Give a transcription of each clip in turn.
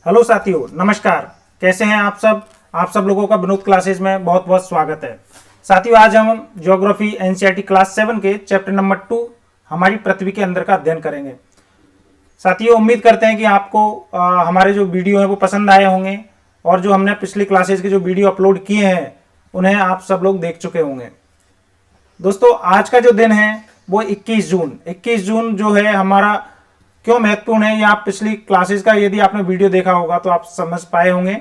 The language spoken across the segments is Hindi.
हेलो साथियों, नमस्कार। कैसे हैं आप सब लोगों का विनोद क्लासेज में बहुत बहुत स्वागत है। साथियों, आज हम ज्योग्राफी एनसीईआरटी क्लास 7 के चैप्टर नंबर 2 हमारी पृथ्वी के अंदर का अध्ययन करेंगे। साथियों, उम्मीद करते हैं कि आपको हमारे जो वीडियो हैं वो पसंद आए होंगे और जो हमने पिछली क्लासेज के जो वीडियो अपलोड किए हैं उन्हें आप सब लोग देख चुके होंगे। दोस्तों, आज का जो दिन है वो 21 जून जो है हमारा क्यों महत्वपूर्ण है, ये आप पिछली क्लासेस का यदि आपने वीडियो देखा होगा तो आप समझ पाए होंगे।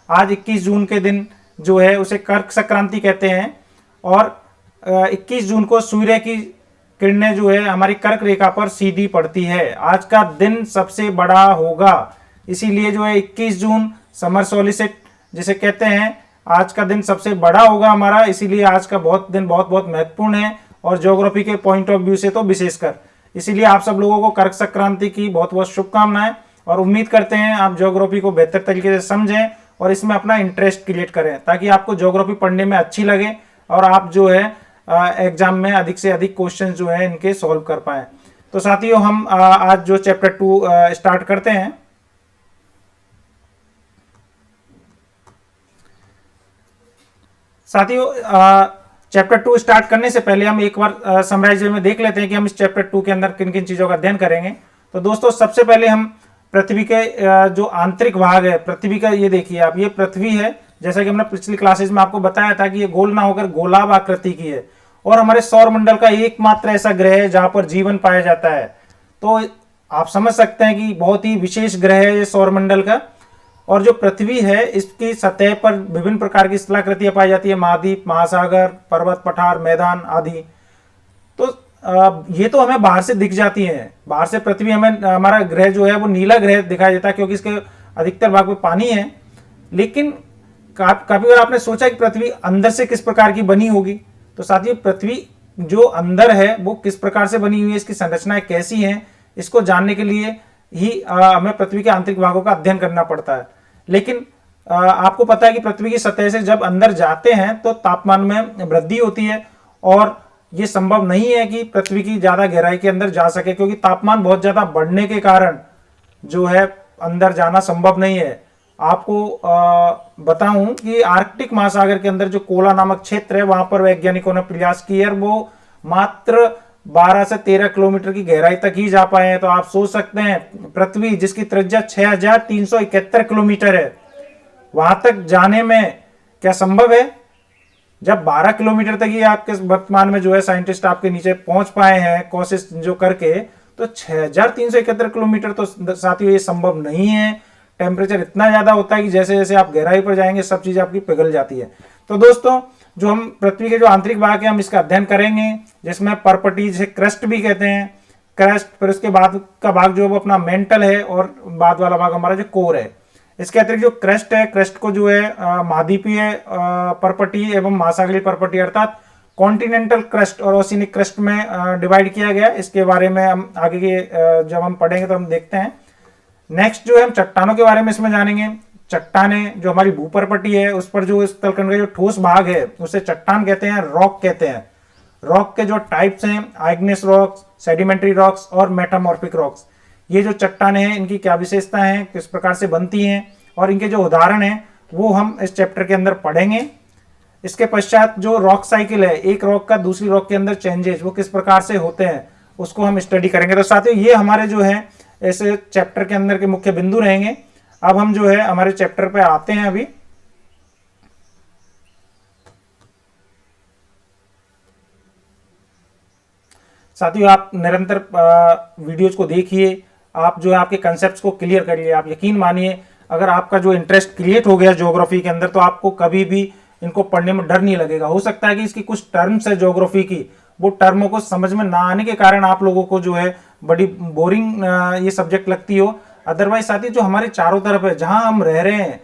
आज 21 जून के दिन जो है उसे कर्क संक्रांति कहते हैं और 21 जून को सूर्य की किरणें जो है हमारी कर्क रेखा पर सीधी पड़ती है। आज का दिन सबसे बड़ा होगा, इसीलिए जो है 21 जून समर सोलिस्टिस जिसे कहते हैं, आज का दिन सबसे बड़ा होगा हमारा, इसीलिए आज का दिन बहुत बहुत महत्वपूर्ण है और ज्योग्राफी के पॉइंट ऑफ व्यू से तो विशेषकर। इसीलिए आप सब लोगों को कर्क संक्रांति की बहुत बहुत शुभकामनाएं और उम्मीद करते हैं आप ज्योग्राफी को बेहतर तरीके से समझें और इसमें अपना इंटरेस्ट क्रिएट करें ताकि आपको ज्योग्राफी पढ़ने में अच्छी लगे और आप जो है एग्जाम में अधिक से अधिक क्वेश्चन जो है इनके सॉल्व कर पाए। तो साथियों, हम आज जो चैप्टर 2 स्टार्ट करते हैं। साथियों, चैप्टर 2 स्टार्ट करने से पहले हम एक बार समराइज में देख लेते हैं कि हम इस चैप्टर 2 के अंदर किन किन चीज़ों का अध्ययन करेंगे। तो दोस्तों, सबसे पहले हम पृथ्वी के जो आंतरिक भाग है पृथ्वी का, ये देखिए आप, ये पृथ्वी है। जैसा कि हमने पिछली क्लासेज में आपको बताया था कि ये गोल ना होकर गोलाभ आकृति की है और हमारे सौर मंडल का एकमात्र ऐसा ग्रह है जहां पर जीवन पाया जाता है। तो आप समझ सकते हैं कि बहुत ही विशेष ग्रह है ये सौर मंडल का। और जो पृथ्वी है इसकी सतह पर विभिन्न प्रकार की स्थलाकृतियां पाई जाती है, महाद्वीप, महासागर, पर्वत, पठार, मैदान आदि। तो ये तो हमें बाहर से दिख जाती हैं। बाहर से पृथ्वी हमें, हमारा ग्रह जो है वो नीला ग्रह दिखाई देता है क्योंकि इसके अधिकतर भाग में पानी है। लेकिन कभी बार आपने सोचा कि पृथ्वी अंदर से किस प्रकार की बनी होगी? तो साथियों, पृथ्वी जो अंदर है वो किस प्रकार से बनी हुई है, इसकी संरचनाएं कैसी हैं, इसको जानने के लिए ही हमें पृथ्वी के आंतरिक भागों का अध्ययन करना पड़ता है। लेकिन आपको पता है कि पृथ्वी की सतह से जब अंदर जाते हैं तो तापमान में वृद्धि होती है और ये संभव नहीं है कि पृथ्वी की ज्यादा गहराई के अंदर जा सके क्योंकि तापमान बहुत ज्यादा बढ़ने के कारण जो है अंदर जाना संभव नहीं है। आपको बताऊं कि आर्कटिक महासागर के अंदर जो कोला नामक क्षेत्र है वहां पर वैज्ञानिकों ने प्रयास किए और वो मात्र 12 से 13 किलोमीटर की गहराई तक ही जा पाए हैं। तो आप सोच सकते हैं पृथ्वी जिसकी त्रिज्या 6371 किलोमीटर है, वहां तक जाने में क्या संभव है? जब 12 किलोमीटर तक ही आपके वर्तमान में जो है साइंटिस्ट आपके नीचे पहुंच पाए हैं कोशिश जो करके, तो 6371 किलोमीटर तो साथियों ये संभव नहीं है। टेम्परेचर इतना ज्यादा होता है कि जैसे जैसे आप गहराई पर जाएंगे सब चीज आपकी पिघल जाती है। तो दोस्तों, जो हम पृथ्वी के जो आंतरिक भाग है हम इसका अध्ययन करेंगे, जिसमें परपटी, जिसे क्रस्ट भी कहते हैं, क्रस्ट, फिर उसके बाद का भाग जो है वो अपना मेंटल है और बाद वाला भाग हमारा जो कोर है। इसके अतिरिक्त जो क्रस्ट है, क्रस्ट को जो है महाद्वीपीय परपटी एवं महासागरीय परपटी अर्थात कॉन्टिनेंटल क्रस्ट और ओशिनिक क्रस्ट में डिवाइड किया गया। इसके बारे में हम आगे के जब हम पढ़ेंगे तो हम देखते हैं। नेक्स्ट जो है हम चट्टानों के बारे में इसमें जानेंगे। चट्टानें जो हमारी भूपरपटी है उस पर जो इस तलखंड का जो ठोस भाग है उसे चट्टान कहते हैं, रॉक कहते हैं। रॉक के जो टाइप्स हैं, आइग्नेस रॉक्स, सेडिमेंट्री रॉक्स और मेटामॉर्फिक रॉक्स। ये जो चट्टानें हैं इनकी क्या विशेषता है, किस प्रकार से बनती हैं और इनके जो उदाहरण हैं वो हम इस चैप्टर के अंदर पढ़ेंगे। इसके पश्चात जो रॉक साइकिल है, एक रॉक का दूसरी रॉक के अंदर चेंजेस वो किस प्रकार से होते हैं उसको हम स्टडी करेंगे। तो साथियों, ये हमारे जो है ऐसे चैप्टर के अंदर के मुख्य बिंदु रहेंगे। अब हम जो है हमारे चैप्टर पे आते हैं। अभी साथियों, आप निरंतर वीडियोज को देखिए, आप जो है आपके कंसेप्ट्स को क्लियर करिए। आप यकीन मानिए, अगर आपका जो इंटरेस्ट क्रिएट हो गया ज्योग्राफी के अंदर तो आपको कभी भी इनको पढ़ने में डर नहीं लगेगा। हो सकता है कि इसकी कुछ टर्म्स है ज्योग्राफी की, वो टर्मों को समझ में ना आने के कारण आप लोगों को जो है बड़ी बोरिंग ये सब्जेक्ट लगती हो। अदरवाइज साथी, जो हमारे चारों तरफ है, जहां हम रह रहे हैं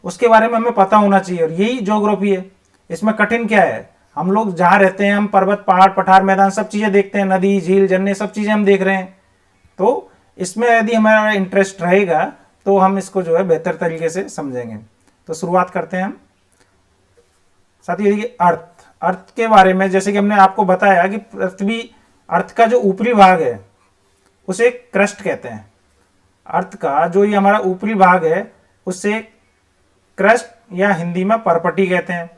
उसके बारे में हमें पता होना चाहिए और यही ज्योग्राफी है। इसमें कठिन क्या है? हम लोग जहां रहते हैं हम पर्वत, पहाड़, पठार, मैदान सब चीजें देखते हैं, नदी, झील, झरने सब चीजें हम देख रहे हैं। तो इसमें यदि हमारा इंटरेस्ट रहेगा तो हम इसको जो है बेहतर तरीके से समझेंगे। तो शुरुआत करते हैं हम। साथियों, देखिए अर्थ के बारे में जैसे कि हमने आपको बताया कि पृथ्वी, अर्थ का जो ऊपरी भाग है उसे क्रस्ट कहते हैं। अर्थ का जो ये हमारा ऊपरी भाग है उसे क्रस्ट या हिंदी में परपटी कहते हैं।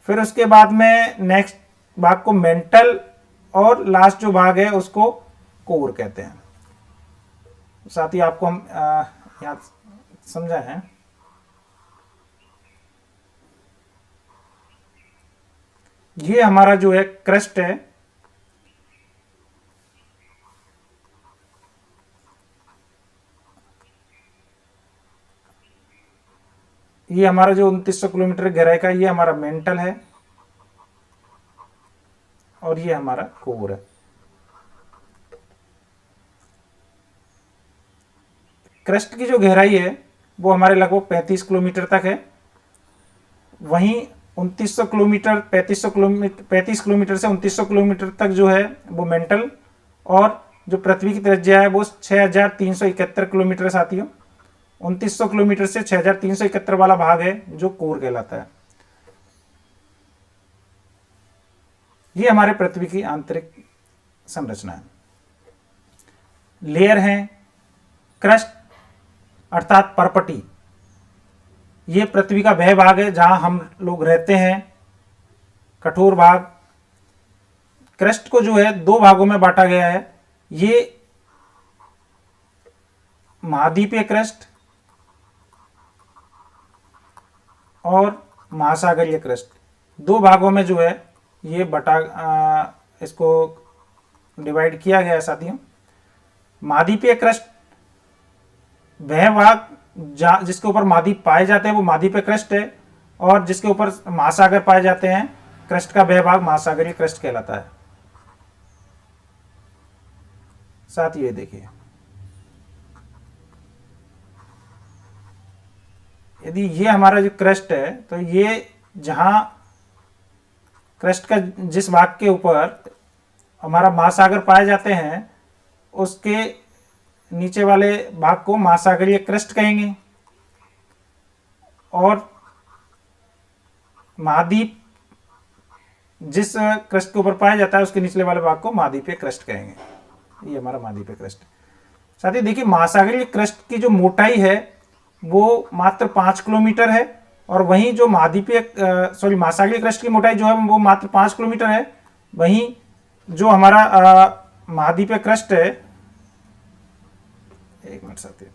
फिर उसके बाद में नेक्स्ट भाग को मेंटल और लास्ट जो भाग है उसको कोर कहते हैं। साथ ही आपको हम यहाँ समझा है। ये हमारा जो है क्रस्ट है, ये हमारा जो 2900 किलोमीटर गहराई का, ये हमारा मेंटल है और ये हमारा कोर है। क्रस्ट की जो गहराई है वो हमारे लगभग 35 किलोमीटर तक है। वहीं 2900 किलोमीटर 35 किलोमीटर से 2900 किलोमीटर तक जो है वो मेंटल, और जो पृथ्वी की त्रिज्या है वो 6371 किलोमीटर साथियों। 2900 किलोमीटर से 6371 वाला भाग है जो कोर कहलाता है। ये हमारे पृथ्वी की आंतरिक संरचना है। लेयर है क्रस्ट अर्थात परपटी, ये पृथ्वी का वह भाग है जहां हम लोग रहते हैं, कठोर भाग। क्रस्ट को जो है दो भागों में बांटा गया है, ये महाद्वीपीय क्रस्ट और महासागरीय क्रस्ट, दो भागों में जो है ये इसको डिवाइड किया गया है साथियों। महाद्वीपीय क्रस्ट वह भाग जिसके ऊपर महाद्वीप पाए जाते हैं वो महाद्वीपीय क्रस्ट है, और जिसके ऊपर महासागर पाए जाते हैं क्रस्ट का वह भाग महासागरीय क्रस्ट कहलाता है। साथ ही ये देखिए, यदि ये हमारा जो क्रस्ट है तो ये जहां क्रस्ट का जिस भाग के ऊपर हमारा महासागर पाए जाते हैं उसके नीचे वाले भाग को महासागरीय क्रस्ट कहेंगे, और महाद्वीप जिस क्रस्ट के ऊपर पाया जाता है उसके निचले वाले भाग को महाद्वीपीय क्रस्ट कहेंगे। ये हमारा महाद्वीपीय क्रस्ट। साथ ही देखिए, महासागरीय क्रस्ट की जो मोटाई है वो मात्र 5 किलोमीटर है, और वहीं जो महासागरीय क्रस्ट की मोटाई जो है वो मात्र 5 किलोमीटर है। वहीं जो हमारा महाद्वीपीय क्रस्ट है, एक मिनट साथियों,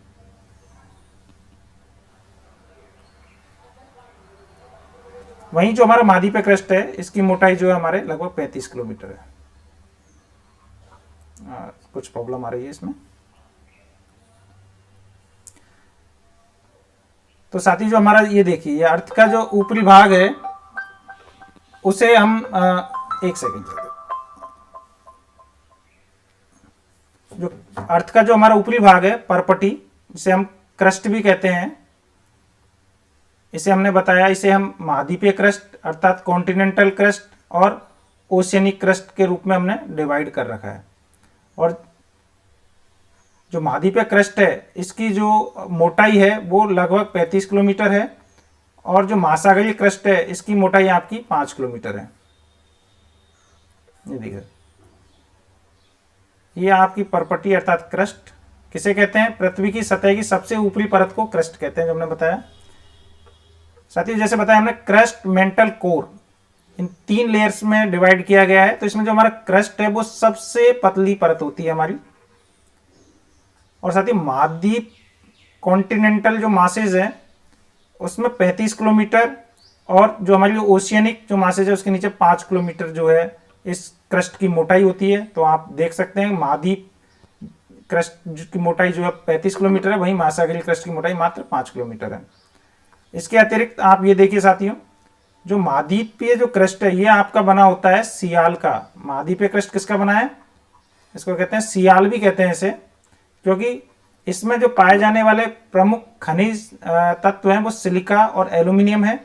वहीं जो हमारा महाद्वीपीय क्रस्ट है इसकी मोटाई जो है हमारे लगभग 35 किलोमीटर है। कुछ प्रॉब्लम आ रही है इसमें। तो साथी जो हमारा ये देखिए, ये अर्थ का जो ऊपरी भाग है उसे हम एक सेकेंड, जो अर्थ का जो हमारा ऊपरी भाग है परपटी, जिसे हम क्रस्ट भी कहते हैं, इसे हमने बताया, इसे हम महाद्वीपीय क्रस्ट अर्थात कॉन्टिनेंटल क्रस्ट और ओशियनिक क्रस्ट के रूप में हमने डिवाइड कर रखा है। और जो महाद्वीपीय क्रस्ट है इसकी जो मोटाई है वो लगभग 35 किलोमीटर है, और जो महासागरीय क्रस्ट है इसकी मोटाई आपकी 5 किलोमीटर है। ये देखिए, ये आपकी परपटी अर्थात क्रस्ट किसे कहते हैं? पृथ्वी की सतह की सबसे ऊपरी परत को क्रस्ट कहते हैं, जो हमने बताया। साथ ही जैसे बताया हमने, क्रस्ट, मेंटल, कोर, इन 3 लेयर्स में डिवाइड किया गया है। तो इसमें जो हमारा क्रस्ट है वो सबसे पतली परत होती है हमारी, और साथ ही महाद्वीप कॉन्टिनेंटल जो मासेज है उसमें 35 किलोमीटर, और जो हमारी ओशियनिक जो मासेज है उसके नीचे 5 किलोमीटर जो है इस क्रस्ट की मोटाई होती है। तो आप देख सकते हैं महाद्वीप क्रस्ट की मोटाई जो है 35 किलोमीटर है, वहीं महासागरीय क्रस्ट की मोटाई मात्र 5 किलोमीटर है। इसके अतिरिक्त आप ये देखिए साथियों, जो महाद्वीपीय जो क्रस्ट है ये आपका बना होता है सियाल का। महाद्वीपीय क्रस्ट किसका बना है? इसको कहते हैं सियाल भी कहते हैं इसे, क्योंकि इसमें जो पाए जाने वाले प्रमुख खनिज तत्व हैं वो सिलिका और एल्यूमिनियम है।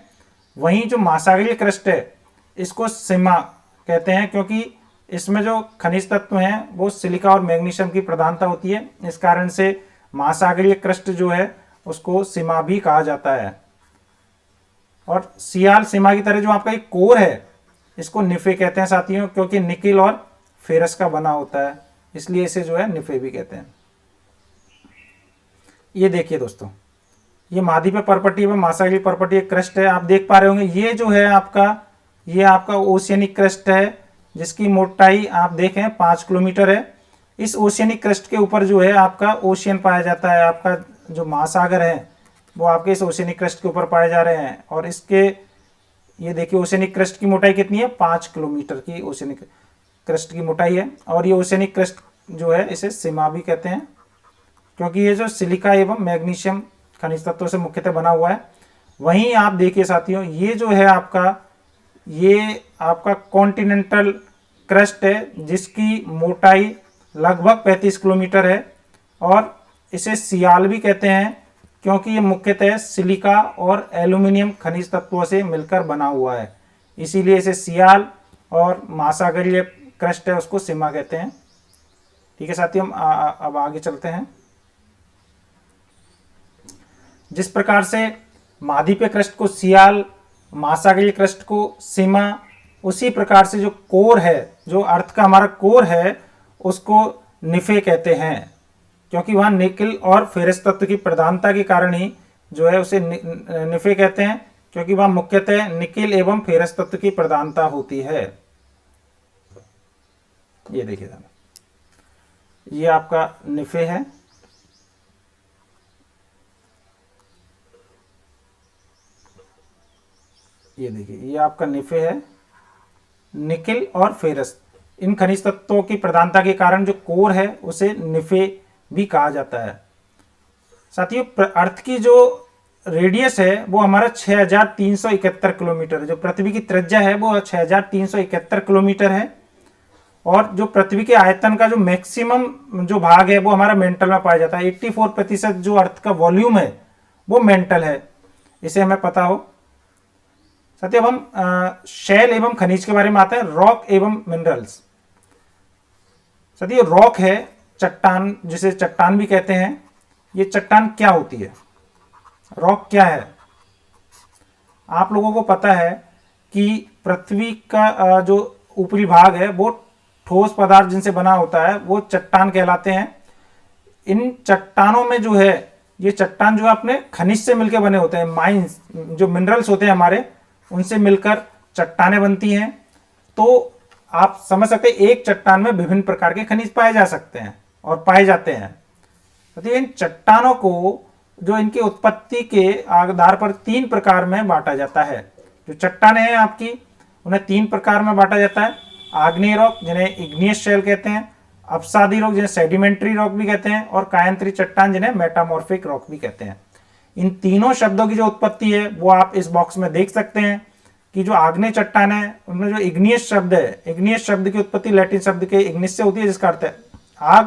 वहीं जो महासागरीय क्रस्ट है इसको सिमा कहते हैं, क्योंकि इसमें जो खनिज तत्व हैं वो सिलिका और मैग्नीशियम की प्रधानता होती है। इस कारण से महासागरीय क्रस्ट जो है उसको सिमा भी कहा जाता है। और सियाल सिमा की तरह जो आपका एक कोर है इसको निफे कहते हैं साथियों, क्योंकि निकिल और फेरस का बना होता है, इसलिए इसे जो है निफे भी कहते हैं। ये देखिए दोस्तों, ये महाद्वीपीय पर्वतीय एवं महासागरीय पर्वतीय क्रस्ट है। आप देख पा रहे होंगे ये जो है आपका, ये आपका ओशियनिक क्रस्ट है जिसकी मोटाई आप देखें 5 किलोमीटर है। इस ओशियनिक क्रस्ट के ऊपर जो है आपका ओशियन पाया जाता है, आपका जो महासागर है वो आपके इस ओशियनिक क्रस्ट के ऊपर पाए जा रहे हैं। और इसके ये देखिए ओशियनिक क्रस्ट की मोटाई कितनी है, 5 किलोमीटर की ओशियनिक क्रस्ट की मोटाई है। और ये ओशियनिक क्रस्ट जो है इसे सीमा भी कहते हैं, क्योंकि ये जो सिलिका एवं मैग्नीशियम खनिज तत्वों से मुख्यतः बना हुआ है। वहीं आप देखिए साथियों, ये जो है आपका, ये आपका कॉन्टिनेंटल क्रस्ट है जिसकी मोटाई लगभग 35 किलोमीटर है। और इसे सियाल भी कहते हैं क्योंकि ये मुख्यतः सिलिका और एल्यूमिनियम खनिज तत्वों से मिलकर बना हुआ है, इसीलिए इसे सियाल। और महासागरीय क्रस्ट है उसको सीमा कहते हैं। ठीक है साथियों, हम अब आगे चलते हैं। जिस प्रकार से महाद्वीपीय क्रस्ट को सियाल, महासागरीय क्रस्ट को सीमा, उसी प्रकार से जो कोर है, जो अर्थ का हमारा कोर है, उसको निफे कहते हैं, क्योंकि वहाँ निकिल और फेरस तत्व की प्रधानता के कारण ही जो है उसे निफे कहते हैं, क्योंकि वहाँ मुख्यतः निकिल एवं फेरस तत्व की प्रधानता होती है। ये देखिए, ये आपका निफे है। ये देखिए, ये आपका निफे है। निकिल और फेरस, इन खनिज तत्वों की प्रधानता के कारण जो कोर है उसे निफे भी कहा जाता है। साथियों, अर्थ की जो रेडियस है वो हमारा 6371 किलोमीटर है। जो पृथ्वी की त्रिज्या है वो 6371 किलोमीटर है। और जो पृथ्वी के आयतन का जो मैक्सिमम जो भाग है वो हमारा मेंटल में पाया जाता है। 84% जो अर्थ का वॉल्यूम है वो मेंटल है, इसे हमें पता हो। साथियों, अब हम शैल एवं खनिज के बारे में आते हैं, रॉक एवं मिनरल्स। साथियों, रॉक है चट्टान, जिसे चट्टान भी कहते हैं। ये चट्टान क्या होती है, रॉक क्या है? आप लोगों को पता है कि पृथ्वी का जो ऊपरी भाग है वो ठोस पदार्थ जिनसे बना होता है वो चट्टान कहलाते हैं। इन चट्टानों में जो है, ये चट्टान जो है अपने खनिज से मिलकर बने होते हैं। माइंस, जो मिनरल्स होते हैं हमारे, उनसे मिलकर चट्टानें बनती हैं। तो आप समझ सकते हैं एक चट्टान में विभिन्न प्रकार के खनिज पाए जा सकते हैं और पाए जाते हैं। तो इन चट्टानों को जो इनकी उत्पत्ति के आधार पर 3 प्रकार में बांटा जाता है। जो चट्टानें हैं आपकी, उन्हें 3 प्रकार में बांटा जाता है। आग्नेय रॉक, जिन्हें इग्नियस शेल कहते हैं, अपसादी रॉक जिन्हें सेडिमेंट्री रॉक भी कहते हैं, और कायांतरी चट्टान जिन्हें मेटामॉर्फिक रॉक भी कहते हैं। इन तीनों शब्दों की जो उत्पत्ति है वो आप इस बॉक्स में देख सकते हैं कि जो आग्नेय चट्टान है उनमें जो इग्नियस शब्द है, इग्नियस शब्द की उत्पत्ति लैटिन शब्द के इग्निस से होती है, जिसका अर्थ है आग,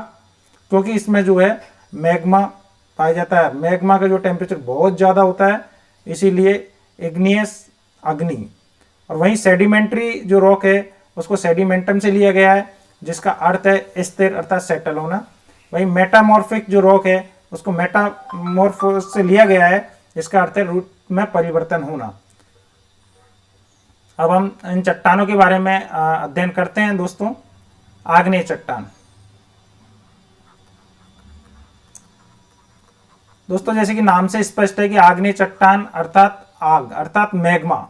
क्योंकि इसमें जो है मैग्मा पाया जाता है। मैग्मा का जो टेम्परेचर बहुत ज़्यादा होता है, इसीलिए इग्नियस, अग्नि। और वहीं सेडिमेंट्री जो रॉक है उसको सेडिमेंटम से लिया गया है, जिसका अर्थ है स्थिर अर्थात सेटल होना। वहीं मेटामॉर्फिक जो रॉक है उसको मेटामॉर्फ से लिया गया है, जिसका अर्थ है रूप में परिवर्तन होना। अब हम इन चट्टानों के बारे में अध्ययन करते हैं दोस्तों। आग्नेय चट्टान। दोस्तों, जैसे कि नाम से स्पष्ट है कि आग्नेय चट्टान अर्थात आग अर्थात मैग्मा।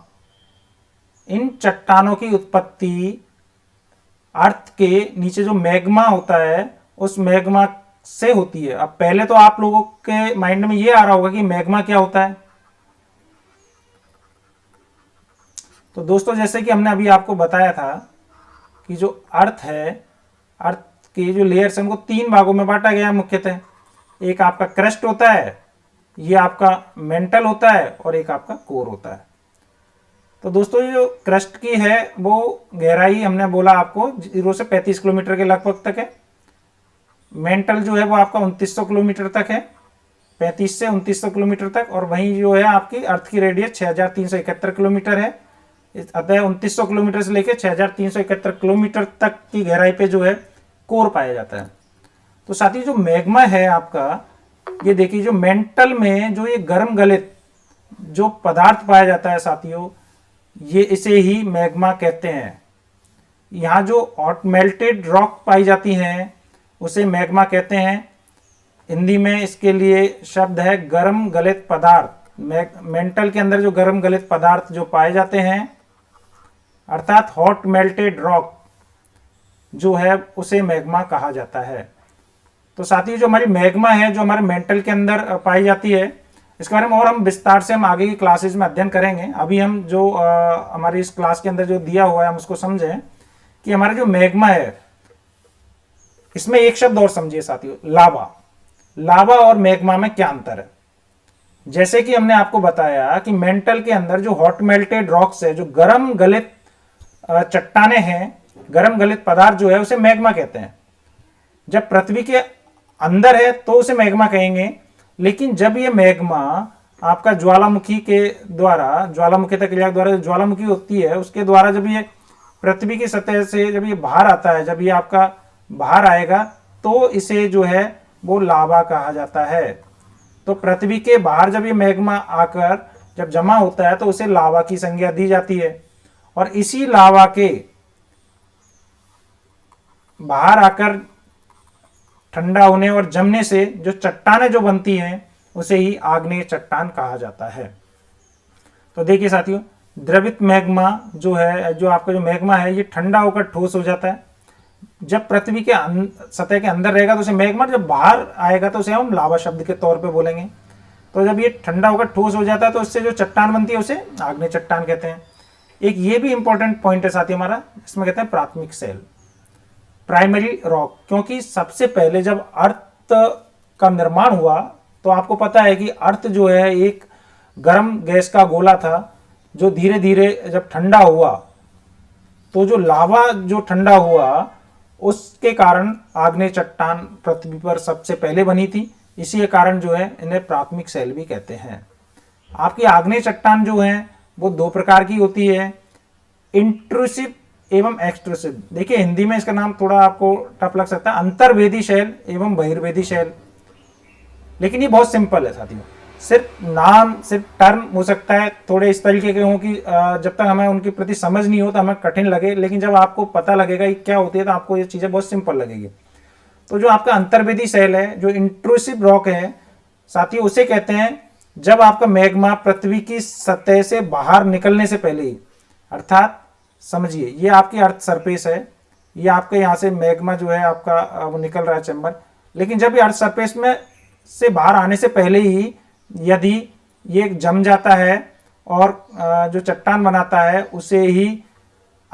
इन चट्टानों की उत्पत्ति अर्थ के नीचे जो मैग्मा होता है उस मैग्मा से होती है। अब पहले तो आप लोगों के माइंड में ये आ रहा होगा कि मैग्मा क्या होता है। तो दोस्तों, जैसे कि हमने अभी आपको बताया था कि जो अर्थ है, अर्थ के जो लेयर्स हैं उनको 3 भागों में बांटा गया है मुख्यतः। एक आपका क्रस्ट होता है, ये आपका मेंटल होता है, और एक आपका कोर होता है। तो दोस्तों, ये जो क्रस्ट की है वो गहराई हमने बोला आपको 0 से 35 किलोमीटर के लगभग तक है। मेंटल जो है वो आपका 2900 किलोमीटर तक है, 35 से 2900 किलोमीटर तक। और वहीं जो है आपकी अर्थ की रेडियस 6371 किलोमीटर है। अतः 2900 किलोमीटर से लेकर 6371 किलोमीटर तक की गहराई पे जो है कोर पाया जाता है। तो साथ ही जो मैग्मा है आपका, ये देखिए जो मेंटल में जो ये गर्म गलित जो पदार्थ पाया जाता है साथियों, ये इसे ही मैग्मा कहते हैं। यहाँ जो हॉट मेल्टेड रॉक पाई जाती हैं उसे मैग्मा कहते हैं। हिंदी में इसके लिए शब्द है गर्म गलित पदार्थ। मेंटल के अंदर जो गर्म गलित पदार्थ जो पाए जाते हैं, अर्थात हॉट मेल्टेड रॉक जो है, उसे मैग्मा कहा जाता है। तो साथियों, जो हमारी मैग्मा है, जो हमारे मेंटल के अंदर पाई जाती है, इसके बारे में और हम विस्तार से हम आगे की क्लासेस में अध्ययन करेंगे। अभी हम जो हमारी इस क्लास के अंदर जो दिया हुआ है, हम उसको समझें कि हमारा जो मैग्मा है, इसमें एक शब्द और समझिए साथियों, लावा। लावा और मैग्मा में क्या अंतर है? जैसे कि हमने आपको बताया कि मेंटल के अंदर जो हॉट मेल्टेड रॉक्स है, जो गर्म गलित चट्टाने हैं, गर्म गलित पदार्थ जो है, उसे मैग्मा कहते हैं। जब पृथ्वी के अंदर है तो उसे मैग्मा कहेंगे, लेकिन जब ये मैग्मा आपका ज्वालामुखी के द्वारा, ज्वालामुखी क्रिया द्वारा जो ज्वालामुखी होती है, उसके द्वारा जब ये पृथ्वी की सतह से जब ये बाहर आता है, जब ये आपका बाहर आएगा, तो इसे जो है वो लावा कहा जाता है। तो पृथ्वी के बाहर जब ये मैग्मा आकर जब जमा होता है तो उसे लावा की संज्ञा दी जाती है। और इसी लावा के बाहर आकर ठंडा होने और जमने से जो चट्टानें जो बनती हैं, उसे ही आग्नेय चट्टान कहा जाता है। तो देखिए साथियों, द्रवित मैग्मा जो है, जो आपका जो मैग्मा है, ये ठंडा होकर ठोस हो जाता है। जब पृथ्वी के सतह के अंदर रहेगा तो उसे मैग्मा, जब बाहर आएगा तो उसे हम लावा शब्द के तौर पे बोलेंगे। तो जब ये ठंडा होकर ठोस हो जाता है तो उससे जो चट्टान बनती है उसे आग्नेय चट्टान कहते हैं। एक ये भी इंपॉर्टेंट पॉइंट है साथी हमारा, इसमें कहते हैं प्राथमिक सेल, प्राइमरी रॉक। क्योंकि सबसे पहले जब अर्थ का निर्माण हुआ, तो आपको पता है कि अर्थ जो है एक गर्म गैस का गोला था, जो धीरे धीरे जब ठंडा हुआ, तो जो लावा जो ठंडा हुआ, उसके कारण आग्नेय चट्टान पृथ्वी पर सबसे पहले बनी थी। इसी कारण जो है इन्हें प्राथमिक सेल भी कहते हैं। आपकी आग्नेय चट्टान जो है वो दो प्रकार की होती है, इंट्रूसिव एवं एक्सट्रूसिव। देखिए हिंदी में इसका नाम थोड़ा आपको टफ लग सकता है, अंतर्वेदी शैल एवं बहिर्वेदी शैल। लेकिन ये बहुत सिंपल है साथियों, सिर्फ नाम, सिर्फ टर्म हो सकता है थोड़े इस तरीके के हों कि जब तक हमें उनके प्रति समझ नहीं हो तो हमें कठिन लगे, लेकिन जब आपको पता लगेगा ये क्या होती है तो आपको ये चीज़ें बहुत सिंपल लगेगी। तो जो आपका अंतर्वेदी सेल है, जो इंट्रूसिव रॉक है साथियों, उसे कहते हैं जब आपका मैग्मा पृथ्वी की सतह से बाहर निकलने से पहले ही, अर्थात समझिए ये आपकी अर्थ सरफेस है, ये आपके यहाँ से मैग्मा जो है आपका वो निकल रहा है चैम्बर, लेकिन जब ये अर्थ सरफेस में से बाहर आने से पहले ही यदि ये जम जाता है और जो चट्टान बनाता है, उसे ही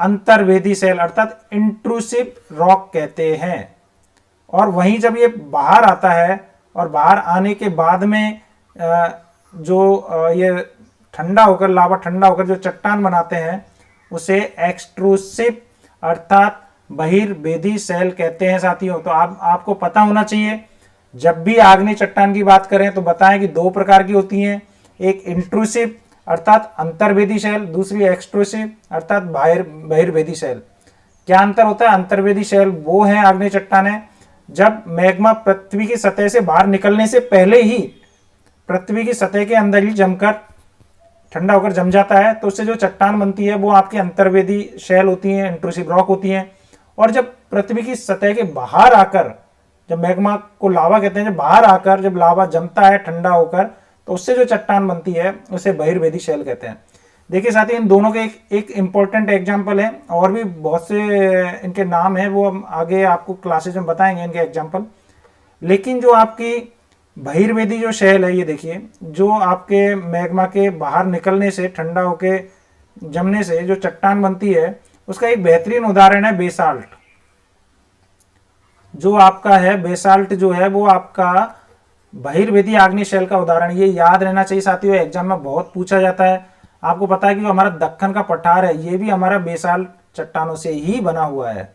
अंतर्वेदी सेल अर्थात इंट्रूसिव रॉक कहते हैं। और वहीं जब ये बाहर आता है और बाहर आने के बाद में जो ये ठंडा होकर, लावा ठंडा होकर जो चट्टान बनाते हैं, उसे एक्सट्रूसिव अर्थात बहिर्वेदी सेल कहते हैं साथियों। तो आपको पता होना चाहिए, जब भी आग्नेय चट्टान की बात करें तो बताएं कि दो प्रकार की होती हैं, एक इंट्रूसिव अर्थात अंतर्वेदी सेल, दूसरी एक्सट्रूसिव अर्थात बहिर्वेदी सेल। क्या अंतर होता है? अंतर्वेदी सेल वो है आग्नेय चट्टानें जब मैग्मा पृथ्वी की सतह से बाहर निकलने से पहले ही पृथ्वी की सतह के अंदर ही जमकर ठंडा होकर जम जाता है, तो उससे जो चट्टान बनती है वो आपकी अंतर्वेदी सेल होती हैं, इंट्रूसिव रॉक होती हैं। और जब पृथ्वी की सतह के बाहर आकर, जब मैग्मा को लावा कहते हैं, जब बाहर आकर जब लावा जमता है ठंडा होकर, तो उससे जो चट्टान बनती है उसे बहिर्वेदी सेल कहते हैं। देखिए साथियों, इन दोनों के एक इंपॉर्टेंट एग्जाम्पल है, और भी बहुत से इनके नाम हैं, वो हम आगे आपको क्लासेज में बताएंगे इनके एग्जाम्पल। लेकिन जो आपकी बहिर्वेदी जो सेल है, ये देखिए, जो आपके मैग्मा के बाहर निकलने से, ठंडा होके जमने से जो चट्टान बनती है, उसका एक बेहतरीन उदाहरण है बेसाल्ट। जो आपका है बेसाल्ट जो है वो आपका बहिर्वेदी आग्नेय सेल का उदाहरण। ये याद रहना चाहिए साथियों, एग्जाम में बहुत पूछा जाता है। आपको पता है कि जो हमारा दक्कन का पठार है, ये भी हमारा बेसाल्ट चट्टानों से ही बना हुआ है।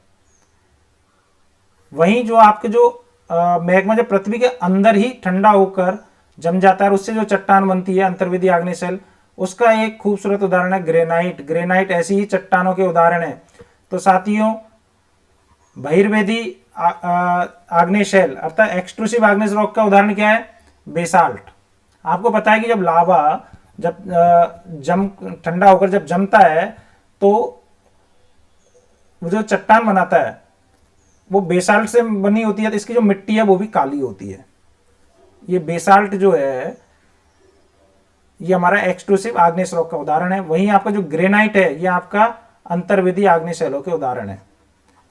वहीं जो आपके जो मैग्मा जब पृथ्वी के अंदर ही ठंडा होकर जम जाता है, उससे जो चट्टान बनती है अंतर्वेदी आग्नेय सेल, उसका एक खूबसूरत उदाहरण है ग्रेनाइट। ग्रेनाइट ऐसी ही चट्टानों के उदाहरण है। तो साथियों, बहिर्वेदी आग्नेय सेल अर्थात एक्सट्रूसिव आग्नेय रॉक का उदाहरण क्या है? बेसाल्ट। आपको पता है कि जब लावा जब ठंडा होकर जब जमता है, तो वो जो चट्टान बनाता है वो बेसाल्ट से बनी होती है, तो इसकी जो मिट्टी है वो भी काली होती है। ये बेसाल्ट जो है ये हमारा एक्सट्रूसिव आग्नेय रॉक का उदाहरण है। वहीं आपका जो ग्रेनाइट है ये आपका अंतर्वेदी आग्नेय शैलों के उदाहरण है।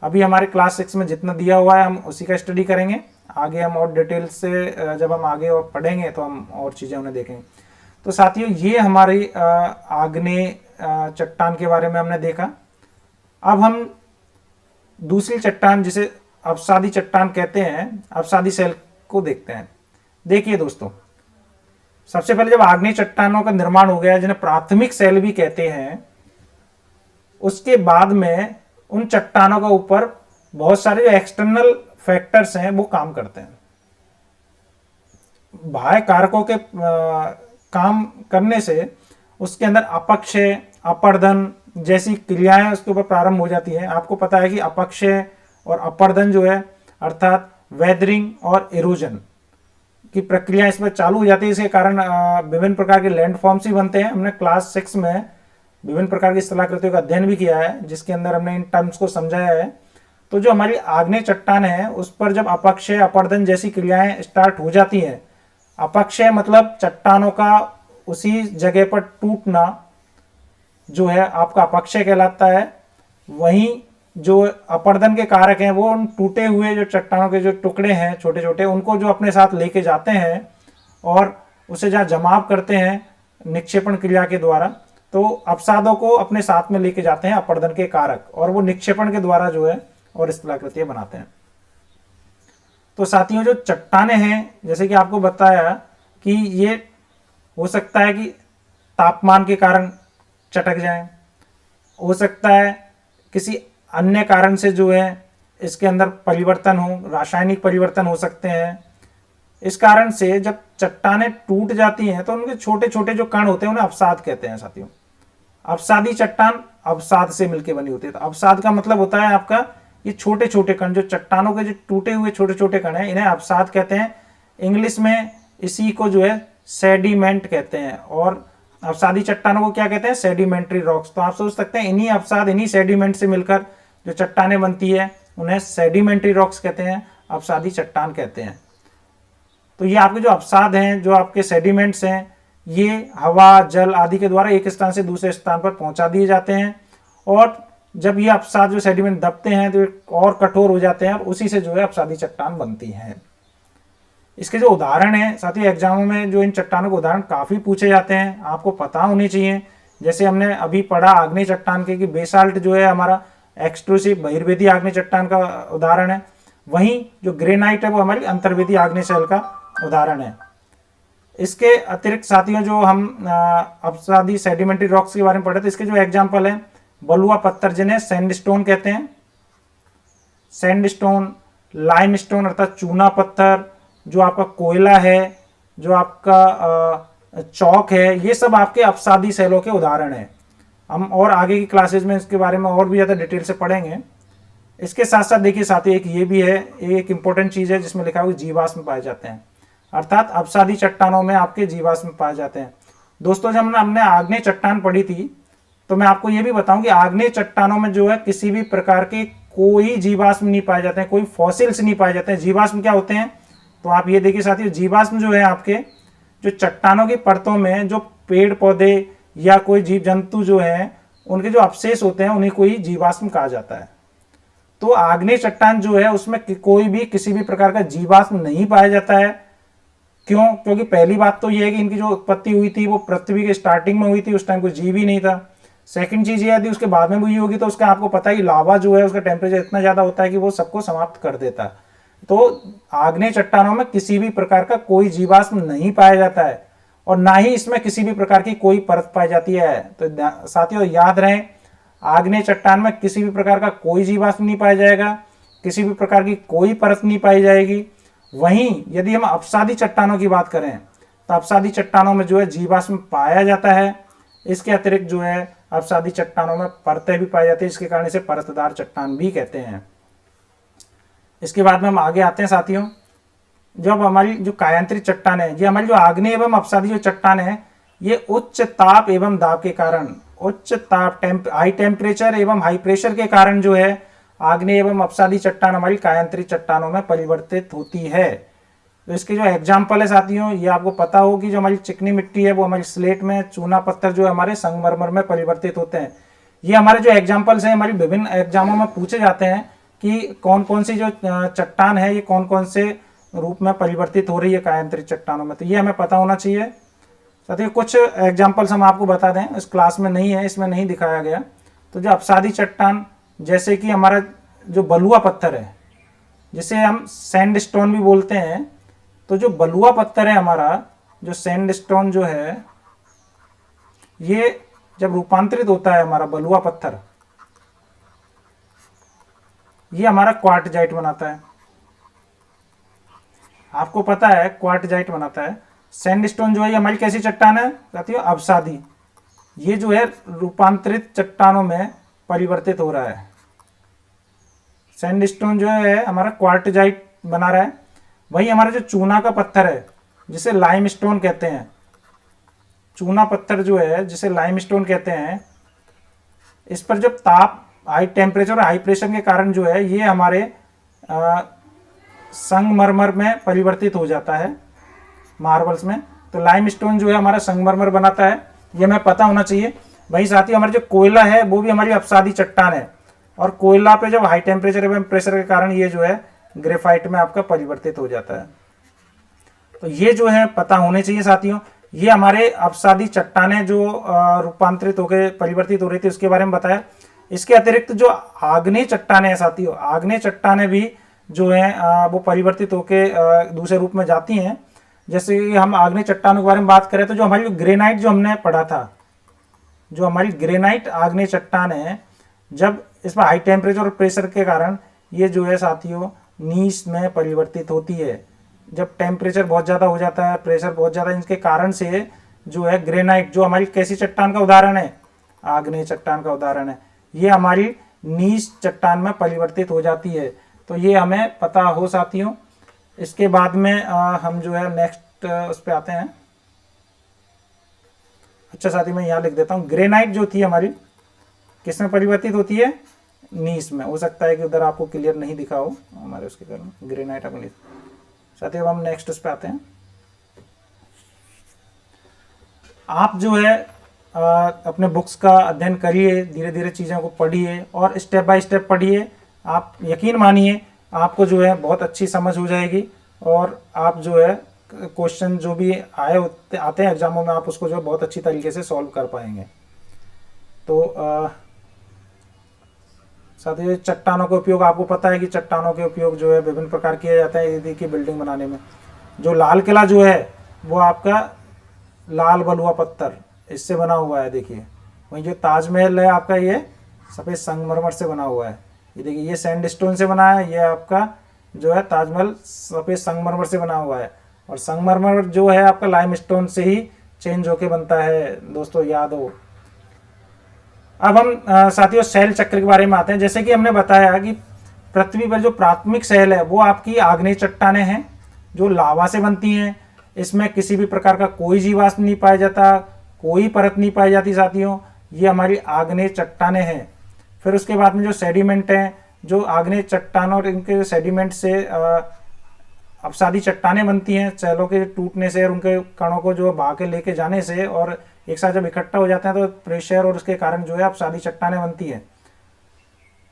अभी हमारे क्लास 6 में जितना दिया हुआ है हम उसी का स्टडी करेंगे। आगे हम और डिटेल से जब हम आगे और पढ़ेंगे तो हम और चीज़ें उन्हें देखेंगे। तो साथियों ये हमारी आग्नेय चट्टान के बारे में हमने देखा। अब हम दूसरी चट्टान जिसे अवसादी चट्टान कहते हैं, अवसादी शैल को देखते हैं। देखिए दोस्तों, सबसे पहले जब आग्नेय चट्टानों का निर्माण हो गया जिन्हें प्राथमिक शैल भी कहते हैं, उसके बाद में उन चट्टानों का ऊपर बहुत सारे जो एक्सटर्नल फैक्टर्स हैं वो काम करते हैं। बाह्य कारकों के काम करने से उसके अंदर अपक्षय, अपर्दन जैसी क्रियाएं उसके ऊपर प्रारंभ हो जाती हैं। आपको पता है कि अपक्षय और अपर्दन जो है अर्थात वेदरिंग और इरोजन की प्रक्रिया इसमें चालू हो जाती है। इसके कारण विभिन्न प्रकार के लैंड फॉर्म्स ही बनते हैं। हमने क्लास 6 में विभिन्न प्रकार की स्थलाकृतियों का अध्ययन भी किया है जिसके अंदर हमने इन टर्म्स को समझाया है। तो जो हमारी आग्नेय चट्टान है उस पर जब अपक्षय, अपर्दन जैसी क्रियाएं स्टार्ट हो जाती हैं, अपक्षय मतलब चट्टानों का उसी जगह पर टूटना जो है आपका अपक्षय कहलाता है। वहीं जो अपर्दन के कारक हैं वो उन टूटे हुए जो चट्टानों के जो टुकड़े हैं छोटे छोटे, उनको जो अपने साथ लेके जाते हैं और उसे जहाँ जमाव करते हैं निक्षेपण क्रिया के द्वारा, तो अपसादों को अपने साथ में लेके जाते हैं अपर्दन के कारक, और वो निक्षेपण के द्वारा जो है और स्थलाकृतियां बनाते हैं। तो साथियों जो चट्टाने हैं, जैसे कि आपको बताया कि ये हो सकता है कि तापमान के कारण चटक जाएं, हो सकता है किसी अन्य कारण से जो है इसके अंदर परिवर्तन हो, रासायनिक परिवर्तन हो सकते हैं। इस कारण से जब चट्टानें टूट जाती हैं तो उनके छोटे छोटे जो कण होते हैं उन्हें अवसाद कहते हैं। साथियों अवसादी चट्टान अवसाद से मिलकर बनी होती है। तो अवसाद का मतलब होता है आपका ये छोटे छोटे कण, जो चट्टानों के जो टूटे हुए छोटे छोटे कण हैं इन्हें अवसाद कहते हैं। इंग्लिश में इसी को जो है सेडिमेंट कहते हैं, और अवसादी चट्टानों को क्या कहते हैं? Sedimentary rocks. तो आप सोच सकते हैं इन्हीं अवसाद, इन्हीं सेडिमेंट से मिलकर जो चट्टानें बनती है उन्हें सेडिमेंट्री रॉक्स कहते हैं, अवसादी चट्टान कहते हैं। तो ये आपके जो अवसाद हैं, जो आपके सेडिमेंट्स हैं, ये हवा, जल आदि के द्वारा एक स्थान से दूसरे स्थान पर पहुंचा दिए जाते हैं, और जब ये अवसाद जो सेडिमेंट दबते हैं तो और कठोर हो जाते हैं और उसी से जो है अवसादी चट्टान बनती है। इसके जो उदाहरण हैं साथ ही एग्जामों में जो इन चट्टानों के उदाहरण काफ़ी पूछे जाते हैं, आपको पता होने चाहिए। जैसे हमने अभी पढ़ा आग्नेय चट्टान के कि बेसाल्ट जो है हमारा एक्सट्रूसिव बहिर्वेदी आग्नेय चट्टान का उदाहरण है, वहीं जो ग्रेनाइट है वो हमारी अंतर्वेदी आग्नेय शैल का उदाहरण है। इसके अतिरिक्त साथियों जो हम अवसादी सेडिमेंट्री रॉक्स के बारे में पढ़े थे, इसके जो एग्जाम्पल हैं बलुआ पत्थर जिन्हें सैंडस्टोन कहते हैं, सैंडस्टोन, लाइमस्टोन अर्थात चूना पत्थर, जो आपका कोयला है, जो आपका चौक है, ये सब आपके अवसादी शैलों के उदाहरण हैं। हम और आगे की क्लासेज में इसके बारे में और भी ज़्यादा डिटेल से पढ़ेंगे। इसके साथ साथ देखिए साथियों एक ये भी है, एक इंपॉर्टेंट चीज़ है जिसमें लिखा हुआ जीवाश्म पाए जाते हैं, अर्थात अवसादी चट्टानों में आपके जीवाश्म पाए जाते हैं। दोस्तों जब हमने आग्नेय चट्टान पढ़ी थी तो मैं आपको ये भी बताऊं कि आग्नेय चट्टानों में जो है किसी भी प्रकार के कोई जीवाश्म नहीं पाए जाते हैं, कोई फॉसिल्स नहीं पाए जाते हैं। जीवाश्म क्या होते हैं? तो आप ये देखिए साथियों, जीवाश्म जो है आपके जो चट्टानों की परतों में जो पेड़ पौधे या कोई जीव जंतु जो हैं उनके जो अवशेष होते हैं उन्हीं को ही जीवाश्म कहा जाता है। तो आग्नेय चट्टान जो है उसमें कोई भी किसी भी प्रकार का जीवाश्म नहीं पाया जाता है। क्यों? क्योंकि पहली बात तो यह है कि इनकी जो उत्पत्ति हुई थी वो पृथ्वी के स्टार्टिंग में हुई थी, उस टाइम कोई जीव ही नहीं था। सेकंड चीज ये यदि उसके बाद में हुई होगी तो उसका आपको पता ही लावा जो है उसका टेम्परेचर इतना ज्यादा होता है कि वो सबको समाप्त कर देता है। तो आग्नेय चट्टानों में किसी भी प्रकार का कोई जीवाश्म नहीं पाया जाता है और ना ही इसमें किसी भी प्रकार की कोई परत पाई जाती है। तो साथियों याद रहे, आग्नेय चट्टान में किसी भी प्रकार का कोई जीवाश्म नहीं पाया जाएगा, किसी भी प्रकार की कोई परत नहीं पाई जाएगी। वहीं यदि हम अवसादी चट्टानों की बात करें तो अवसादी चट्टानों में जो है जीवाश्म पाया जाता है। इसके अतिरिक्त जो है अवसादी चट्टानों में परतें भी पाई जाती है, जिसके कारण इसे परतदार चट्टान भी कहते हैं। इसके बाद में हम आगे आते हैं साथियों, जब हमारी जो कायांतरित चट्टान है, ये हमारी जो आग्नेय एवं अवसादी जो चट्टान है, ये उच्च ताप एवं दाब के कारण, उच्च ताप हाई टेम्परेचर एवं हाई प्रेशर के कारण जो है आग्नेय एवं अवसादी चट्टान हमारी कायांतरित चट्टानों में परिवर्तित होती है। तो इसके जो एग्जाम्पल है साथियों, ये आपको पता हो कि जो हमारी चिकनी मिट्टी है वो हमारी स्लेट में, चूना पत्थर जो है हमारे संगमरमर में परिवर्तित होते हैं। ये हमारे जो एग्जाम्पल्स हैं हमारी विभिन्न एग्जामों में पूछे जाते हैं कि कौन कौन सी जो चट्टान है ये कौन कौन से रूप में परिवर्तित हो रही है कायांतरित चट्टानों में, तो ये हमें पता होना चाहिए। साथियों कुछ एग्जाम्पल्स हम आपको बता दें, इस क्लास में नहीं है, इसमें नहीं दिखाया गया। तो जो अपसादी चट्टान, जैसे कि हमारा जो बलुआ पत्थर है जिसे हम सैंडस्टोन भी बोलते हैं, तो जो बलुआ पत्थर है हमारा, जो सैंडस्टोन जो है, ये जब रूपांतरित होता है हमारा बलुआ पत्थर, ये हमारा क्वार्टजाइट बनाता है। आपको पता है क्वार्टजाइट बनाता है। सैंडस्टोन जो है ये हमारी कैसी चट्टान है साथियों? अवसादी। ये जो है रूपांतरित चट्टानों में परिवर्तित हो रहा है। सैंडस्टोन जो है हमारा क्वार्टजाइट बना रहा है। वही हमारा जो चूना का पत्थर है जिसे लाइमस्टोन कहते हैं, चूना पत्थर जो है जिसे लाइमस्टोन कहते हैं, इस पर जब ताप, हाई टेम्परेचर और हाई प्रेशर के कारण जो है ये हमारे संगमरमर में परिवर्तित हो जाता है, मार्बल्स में। तो लाइमस्टोन जो है हमारा संगमरमर बनाता है, ये हमें पता होना चाहिए। वही साथ ही हमारा जो कोयला है वो भी हमारी अपसादी चट्टान है, और कोयला पे जब हाई टेम्परेचर एवं प्रेशर के कारण ये जो है ग्रेफाइट में आपका परिवर्तित हो जाता है। तो ये जो है पता होने चाहिए साथियों। ये हमारे अपसादी चट्टानें जो रूपांतरित होकर परिवर्तित हो रही थी उसके बारे में बताया। इसके अतिरिक्त जो आग्नेय चट्टानें हैं साथियों, आग्नेय चट्टानें भी जो है वो परिवर्तित होकर दूसरे रूप में जाती हैं। जैसे कि हम आग्नेय चट्टानों के बारे में बात करें तो जो हमारी ग्रेनाइट जो हमने पढ़ा था, जो हमारी ग्रेनाइट आग्नेय चट्टान है, जब इसमें हाई टेम्परेचर और प्रेशर के कारण ये जो है साथियों नीस में परिवर्तित होती है। जब टेम्परेचर बहुत ज़्यादा हो जाता है, प्रेशर बहुत ज़्यादा, इनके कारण से जो है ग्रेनाइट, जो हमारी कैसी चट्टान का उदाहरण है? आग्नेय चट्टान का उदाहरण है, ये हमारी नीस चट्टान में परिवर्तित हो जाती है। तो ये हमें पता हो साथियों। इसके बाद में हम जो है नेक्स्ट उस पर आते हैं। अच्छा साथी, मैं यहाँ लिख देता हूँ, ग्रेनाइट जो थी हमारी किस में परिवर्तित होती है? नीस में। हो सकता है कि उधर आपको क्लियर नहीं दिखा हो हमारे उसके कारण, ग्रेनाइट अपनी। साथियों अब हम नेक्स्ट उस पर आते हैं। आप जो है अपने बुक्स का अध्ययन करिए, धीरे धीरे चीज़ों को पढ़िए और स्टेप बाय स्टेप पढ़िए। आप यकीन मानिए आपको जो है बहुत अच्छी समझ हो जाएगी, और आप जो है क्वेश्चन जो भी आते हैं एग्जामों में, आप उसको जो है बहुत अच्छी तरीके से सॉल्व कर पाएंगे। तो साथियों चट्टानों का उपयोग आपको पता है कि चट्टानों के उपयोग जो है विभिन्न प्रकार किया जाता है यदि की बिल्डिंग बनाने में। जो लाल किला जो है वो आपका लाल बलुआ पत्थर इससे बना हुआ है, देखिए। वहीं जो ताजमहल है आपका ये सफ़ेद संगमरमर से बना हुआ है। ये देखिए ये सैंडस्टोन से बना है, ये आपका जो है ताजमहल सफ़ेद संगमरमर से बना हुआ है। और संगमरमर जो है आपका लाइमस्टोन से ही चेंज होके बनता है, दोस्तों याद हो। अब हम साथियों सेल चक्र के बारे में आते हैं। जैसे कि हमने बताया कि पृथ्वी पर जो प्राथमिक सेल है वो आपकी आग्नेय चट्टानें हैं जो लावा से बनती हैं। इसमें किसी भी प्रकार का कोई जीवाश्म नहीं पाया जाता, कोई परत नहीं पाई जाती साथियों। ये हमारी आग्नेय चट्टानें हैं। फिर उसके बाद में जो सेडिमेंट हैं, जो आग्नेय चट्टानों और इनके सेडिमेंट से अपसादी चट्टानें बनती हैं, सेलों के टूटने से और उनके कणों को जो बहा के लेके जाने से, और एक साथ जब इकट्ठा हो जाते हैं तो प्रेशर और उसके कारण जो है अपसादी चट्टानें बनती हैं।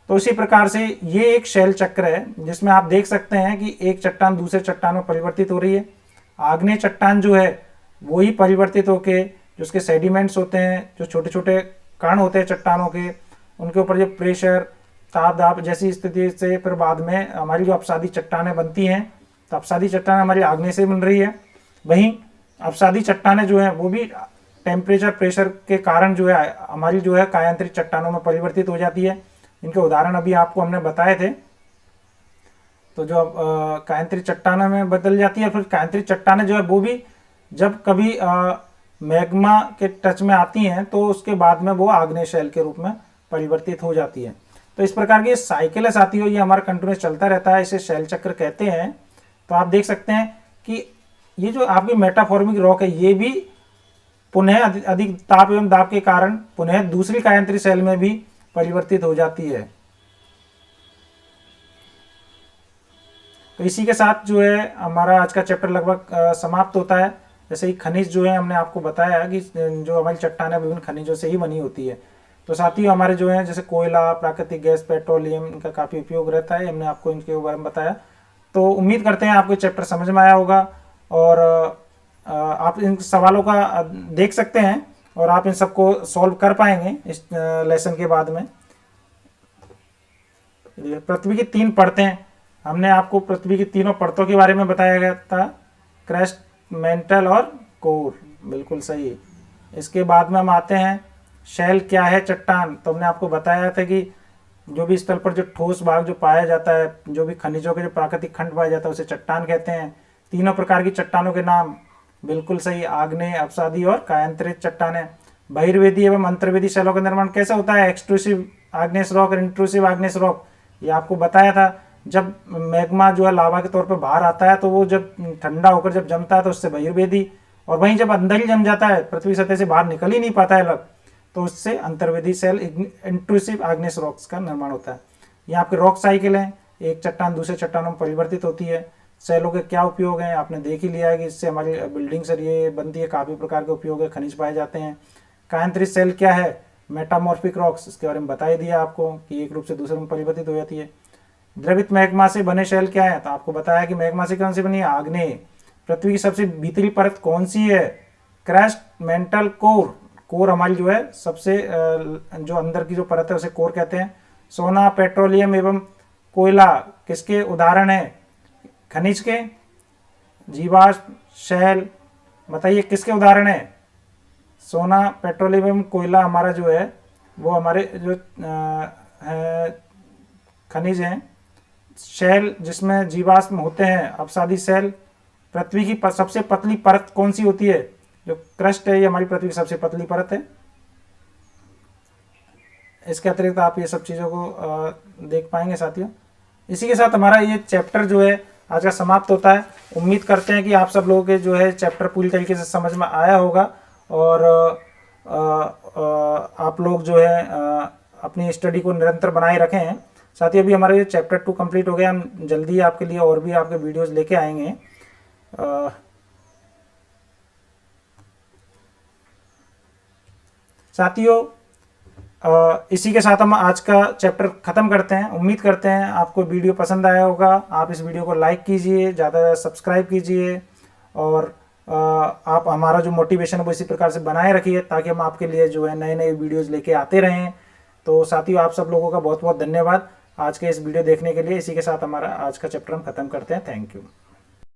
तो इसी प्रकार से ये एक शैल चक्र है जिसमें आप देख सकते हैं कि एक चट्टान दूसरे चट्टान में परिवर्तित हो रही है। आग्नेय चट्टान जो है वो ही परिवर्तित होके जो उसके सेडिमेंट्स होते हैं, जो छोटे छोटे कण होते हैं चट्टानों के, उनके ऊपर जो प्रेशर, ताप दाब जैसी स्थिति से फिर बाद में हमारी जो अपसादी चट्टानें बनती हैं। तो अपसादी चट्टानें हमारी आग्नेय से बन रही है। वहीं अपसादी चट्टानें जो हैं वो भी टेम्परेचर प्रेशर के कारण जो है हमारी जो है कायांतरित चट्टानों में परिवर्तित हो जाती है। इनके उदाहरण अभी आपको हमने बताए थे। तो जो कायांतरित चट्टानों में बदल जाती है, फिर कायांतरित चट्टानें जो है वो भी जब कभी मैग्मा के टच में आती हैं तो उसके बाद में वो आग्नेय शैल के रूप में परिवर्तित हो जाती है। तो इस प्रकार की साइकिल है साथियों, ये हमारा कंटिन्यूस चलता रहता है, इसे शैल चक्र कहते हैं। तो आप देख सकते हैं कि ये जो आपकी मेटाफॉर्मिक रॉक है ये भी पुनः अधिक ताप एवं दाब के कारण पुनः दूसरी कायांतरित शैल में भी परिवर्तित हो जाती है। तो इसी के साथ जो है हमारा आज का चैप्टर लगभग समाप्त होता है। जैसे ही खनिज जो है हमने आपको बताया कि जो हमारी चट्टान है विभिन्न खनिजों से ही बनी होती है। तो साथियों हमारे जो है जैसे कोयला, प्राकृतिक गैस, पेट्रोलियम, इनका काफ़ी उपयोग रहता है, हमने आपको इनके बारे में बताया। तो उम्मीद करते हैं आपको चैप्टर समझ में आया होगा और आप इन सवालों का देख सकते हैं और आप इन सबको सॉल्व कर पाएंगे इस लेसन के बाद में। पृथ्वी की 3 परतें, हमने आपको पृथ्वी की तीनों परतों के बारे में बताया गया था, क्रस्ट, मेंटल और कोर, बिल्कुल सही। इसके बाद में हम आते हैं शैल क्या है, चट्टान। तो हमने आपको बताया था कि जो भी स्थल पर जो ठोस भाग जो पाया जाता है, जो भी खनिजों के जो प्राकृतिक खंड पाया जाता है उसे चट्टान कहते हैं। तीनों प्रकार की चट्टानों के नाम, बिल्कुल सही, आग्नेय, अपसादी और कायांतरित चट्टानें। बहिर्वेदी एवं अंतर्वेदी शैलों का निर्माण कैसे होता है, एक्सट्रूसिव आग्नेयस रॉक और इंट्रूसिव आग्नेयस रॉक, ये आपको बताया था। जब मैग्मा जो है लावा के तौर पर बाहर आता है तो वो जब ठंडा होकर जब जमता है तो उससे बहिर्वेदी, और वहीं जब अंदर ही जम जाता है, पृथ्वी सतह से बाहर निकल ही नहीं पाता है अलग, तो उससे अंतर्वेदी सेल इंट्रूसिव आग्नेयस रॉक्स का निर्माण होता है। ये आपके रॉक साइकिल हैं, एक चट्टान दूसरे चट्टानों में परिवर्तित होती है। सेलों के क्या उपयोग हैं आपने देख ही लिया है कि इससे हमारी बिल्डिंग सरिये बनती है, काफ़ी प्रकार के उपयोग है, खनिज पाए जाते हैं। कायांतरित सेल क्या है, मेटामॉर्फिक रॉक्स, इसके बारे में बता ही दिया आपको कि एक रूप से दूसरे में परिवर्तित हो जाती है। द्रवित मैग्मा से बने शेल क्या है, तो आपको बताया कि मैग्मा से कौन सी बनी है, आग्नेय। पृथ्वी की सबसे भीतरी परत कौन सी है, क्रस्ट, मेंटल, कोर। कोर हमारी जो है सबसे जो अंदर की जो परत है उसे कोर कहते हैं। सोना, पेट्रोलियम एवं कोयला किसके उदाहरण है, खनिज के, जीवाश्म, शैल, बताइए किसके उदाहरण है। सोना, पेट्रोलियम एवं कोयला हमारा जो है वो हमारे जो खनिज हैं। शैल जिसमें जीवाश्म होते हैं, अपसादी सेल। पृथ्वी की सबसे पतली परत कौन सी होती है, जो क्रस्ट है, ये हमारी पृथ्वी की सबसे पतली परत है। इसके अतिरिक्त आप ये सब चीज़ों को देख पाएंगे साथियों। इसी के साथ हमारा ये चैप्टर जो है आज का समाप्त होता है। उम्मीद करते हैं कि आप सब लोगों के जो है चैप्टर पूरी तरीके से समझ में आया होगा और आप लोग जो है अपनी स्टडी को निरंतर बनाए रखें हैं। साथ ही अभी हमारा ये चैप्टर 2 कंप्लीट हो गया, हम जल्दी आपके लिए और भी आपके वीडियोस लेके आएंगे। साथियों इसी के साथ हम आज का चैप्टर ख़त्म करते हैं। उम्मीद करते हैं आपको वीडियो पसंद आया होगा। आप इस वीडियो को लाइक कीजिए, ज़्यादा सब्सक्राइब कीजिए और आप हमारा जो मोटिवेशन है वो इसी प्रकार से बनाए रखिए ताकि हम आपके लिए जो है नए नए वीडियोज़ लेके आते रहें। तो साथियों आप सब लोगों का बहुत बहुत धन्यवाद आज के इस वीडियो देखने के लिए। इसी के साथ हमारा आज का चैप्टर हम खत्म करते हैं। Thank you.